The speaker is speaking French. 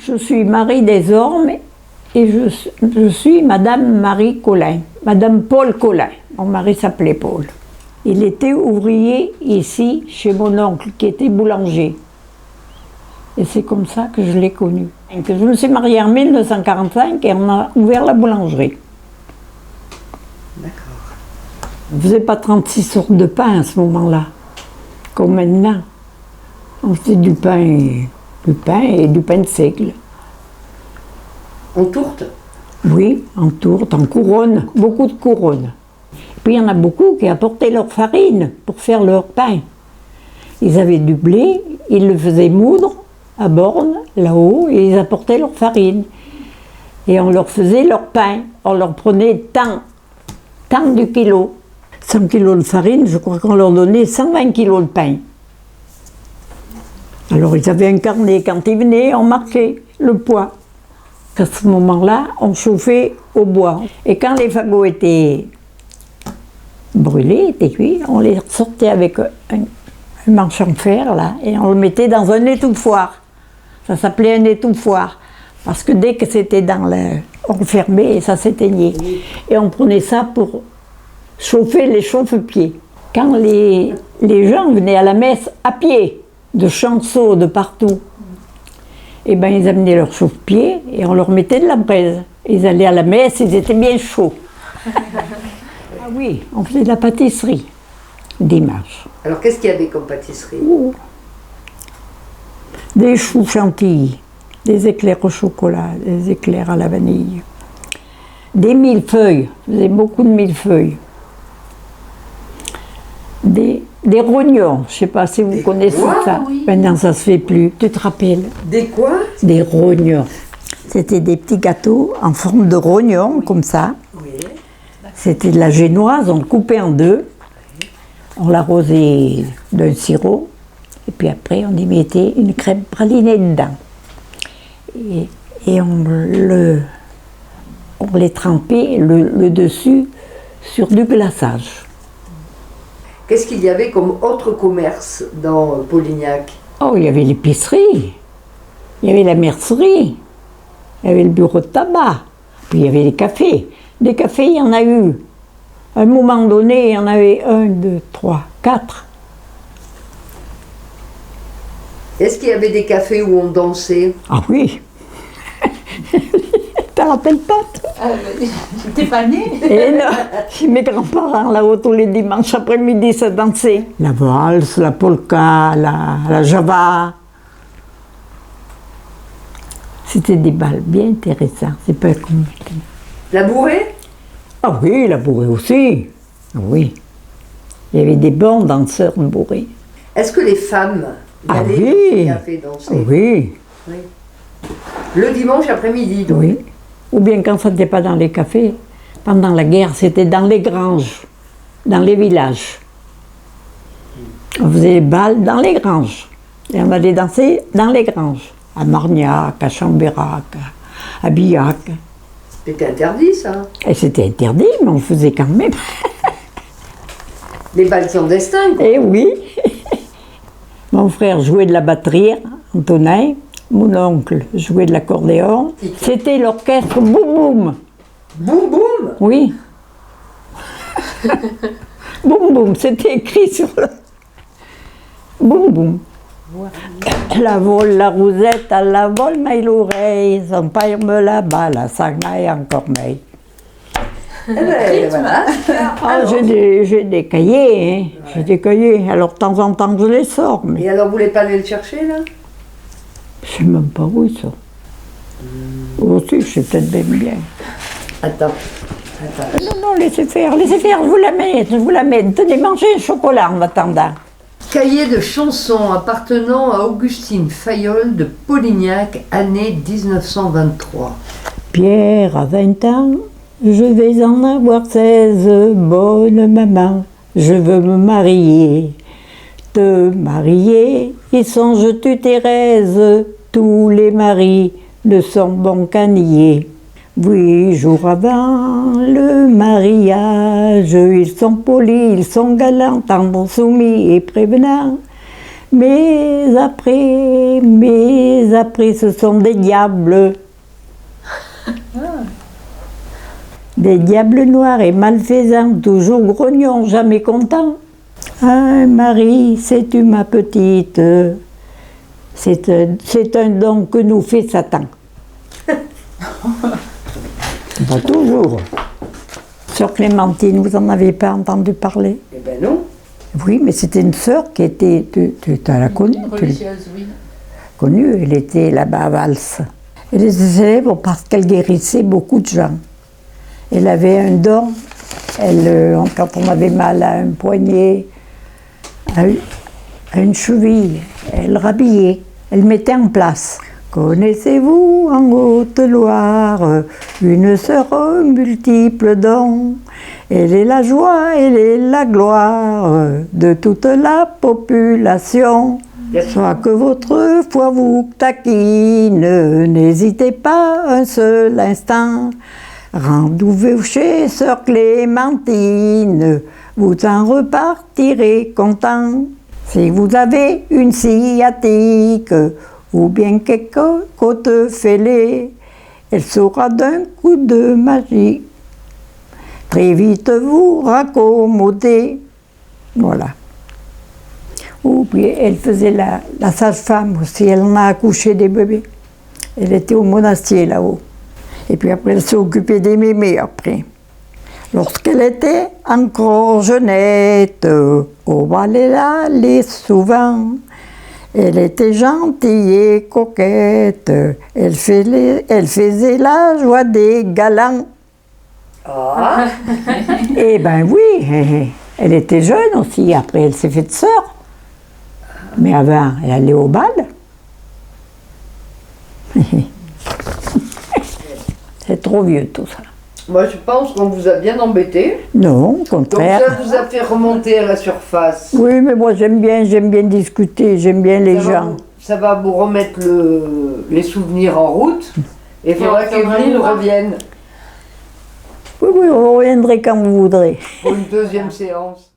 Je suis Marie Desormes et je suis Madame Marie Colin, Madame Paul Colin. Mon mari s'appelait Paul. Il était ouvrier ici, chez mon oncle, qui était boulanger. Et c'est comme ça que je l'ai connu. Je me suis mariée en 1945 et on a ouvert la boulangerie. D'accord. On ne faisait pas 36 sortes de pain à ce moment-là, comme maintenant. On faisait du pain et du pain de seigle. En tourte? Oui, en tourte, en couronne, beaucoup de couronnes. Puis il y en a beaucoup qui apportaient leur farine pour faire leur pain. Ils avaient du blé, ils le faisaient moudre à Borne, là-haut, et ils apportaient leur farine. Et on leur faisait leur pain. On leur prenait tant du kilo. 100 kilos de farine, je crois qu'on leur donnait 120 kilos de pain. Alors ils avaient un carnet, quand ils venaient, on marquait le poids. À ce moment-là, on chauffait au bois. Et quand les fagots étaient brûlés, étaient cuits, on les sortait avec un manche en fer, là, et on le mettait dans un étouffoir. Ça s'appelait un étouffoir. Parce que dès que c'était dans le... on le fermait et ça s'éteignait. Et on prenait ça pour chauffer les chauffe-pieds. Quand les gens venaient à la messe à pied, de Chanceau, de partout, et ben ils amenaient leur chauffe-pied et on leur mettait de la braise. Ils allaient à la messe, ils étaient bien chauds. Ah oui, on faisait de la pâtisserie dimanche. Alors qu'est-ce qu'il y avait comme pâtisserie? Des choux chantilly, des éclairs au chocolat, des éclairs à la vanille, des millefeuilles, on faisait beaucoup de millefeuilles. Des rognons, je ne sais pas si vous connaissez ça. Oui. Maintenant, ça ne se fait plus. Tu te rappelles? Des quoi? Des rognons. C'était des petits gâteaux en forme de rognon, comme ça. Oui. C'était de la génoise, on le coupait en deux. On l'arrosait d'un sirop. Et puis après, on y mettait une crème pralinée dedans. Et on les trempait, le dessus, sur du glaçage. Qu'est-ce qu'il y avait comme autre commerce dans Polignac? Oh, il y avait l'épicerie, il y avait la mercerie, il y avait le bureau de tabac, puis il y avait les cafés. Des cafés, il y en a eu. À un moment donné, il y en avait 1, 2, 3, 4. Est-ce qu'il y avait des cafés où on dansait? Ah oui. T'en rappelles pas, toi? T'es pas née? Et là, mes grands-parents, là-haut, tous les dimanches après-midi, ça dansait. La valse, la polka, la java. C'était des balles bien intéressants, c'est pas comme... La bourrée? Ah oui, la bourrée aussi. Ah oui. Il y avait des bons danseurs de bourrée. Est-ce que les femmes Ah allaient oui. dans ces cafés danser? Oui, Oui. Le dimanche après-midi, donc. oui. Ou bien quand ça n'était pas dans les cafés, pendant la guerre, c'était dans les granges, dans les villages. On faisait les balles dans les granges. Et on allait danser dans les granges. À Margnac, à Chambérac, à Billac. C'était interdit, ça. Et c'était interdit, mais on faisait quand même. Les balles clandestins, quoi. Eh oui. Mon frère jouait de la batterie, Antonin. Mon oncle jouait de l'accordéon. C'était l'orchestre Boum Boum. Boum boum. Oui. Boum Boum, c'était écrit sur le... Boum Boum. La vole, la rousette, à la vole, maille l'oreille, son père me la balle, la sagnaille encore maille. Eh ben, voilà. Ah, j'ai des cahiers, hein. Ouais. J'ai des cahiers. Alors, de temps en temps, je les sors. Mais Et alors, vous voulez pas aller le chercher, là? je sais même pas où ils sont. Aussi, je sais peut-être bien. Attends. Non, laissez faire, je vous la mets. Tenez, mangez un chocolat en attendant. Cahier de chansons appartenant à Augustine Fayolle de Polignac, année 1923. Pierre a 20 ans, je vais en avoir 16, bonne maman, je veux me marier. Te marier, et songes-tu Thérèse, tous les maris ne sont bons qu'à nier. 8 jours avant le mariage, ils sont polis, ils sont galants, tendres, soumis et prévenants. Mais après, ce sont des diables. Des diables noirs et malfaisants, toujours grognons, jamais contents. Ah, Marie, sais-tu ma petite, c'est un don que nous fait Satan. Pas toujours. Sœur Clémentine, vous en avez pas entendu parler? Eh ben non. Oui, mais c'était une sœur qui était, tu l'as connue, Religieuse, oui. connue, elle était là-bas à Vals. Elle était célèbre parce qu'elle guérissait beaucoup de gens. Elle avait un don, quand on avait mal à un poignet, à une cheville, elle rhabillait, elle mettait en place. Connaissez-vous en Haute-Loire une sœur aux multiples dons? Elle est la joie, elle est la gloire de toute la population. Soit que votre foi vous taquine, n'hésitez pas un seul instant. Rendez-vous chez sœur Clémentine, vous en repartirez content. Si vous avez une sciatique ou bien quelque côte fêlée, elle saura d'un coup de magie très vite vous raccommoder. Voilà. Ou bien elle faisait la sage-femme aussi, elle en a accouché des bébés. Elle était au monastier là-haut. Et puis après, elle s'est occupée des mémés après. Lorsqu'elle était encore jeunette, au bal elle allait souvent. Elle était gentille et coquette, elle faisait la joie des galants. Ah, Eh ben oui, elle était jeune aussi, après elle s'est faite sœur. Mais avant, elle allait au bal. C'est trop vieux tout ça. moi je pense qu'on vous a bien embêté. Non, au Donc contraire. ça vous a fait remonter à la surface. Oui, mais moi j'aime bien discuter, j'aime bien les gens. Ça va vous remettre les souvenirs en route. Et il faudra on que reviendra vous les voir. reviennent Oui, oui, on reviendrait quand vous voudrez. pour une deuxième séance.